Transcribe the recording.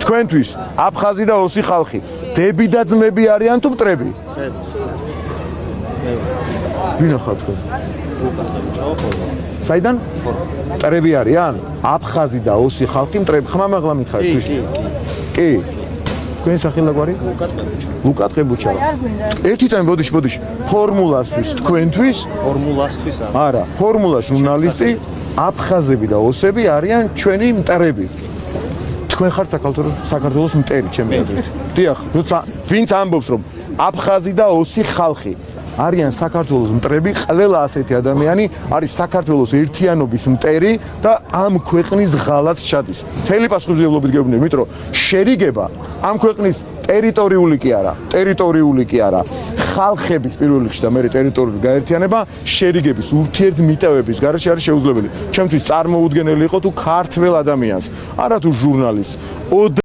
თქვენთვის აფხაზი და ოსი ხალხი დები და ძმები არიან თუ მტრები? ვინ ხარ თქვენ? საიდან? მტრები არიან? აფხაზი და ოსი ხალხი მტრები. ხმამაღლა მითხარი თქვენ? კი. თქვენ სახელი გვარი? ლუკა ტყებუჩა. ერთი წამი ბოდიში. ფორმულასთვის თქვენთვის? ფორმულასთვის არა, ფორმულა ჟურნალისტი, აფხაზები და ოსები არიან ჩვენი მტრები. თქვენ ხართ საქართველოს მტერი, ჩემი აზრით. დიახ, როცა ვინც ამბობს რომ აფხაზი და ოსი ხალხი არიან საქართველოს მტრები, ყველა ასეთი ადამიანი არის საქართველოს ერთიანობის მტერი და ამ ქვეყნის ღალატს ჩადის. მთელი პასუხისმგებლობით გეუბნები, იმიტომ რომ შერიგება ამ ქვეყნის ტერიტორიული კი არა, ხალხების პირველ რიგში და მერე ტერიტორიული გაერთიანება შერიგების ურთიერთმიტევების გარეშე არის შეუძლებელი. ჩემთვის წარმოუდგენელი იყო თუ ქართველ ადამიანს, არა თუ ჟურნალისტს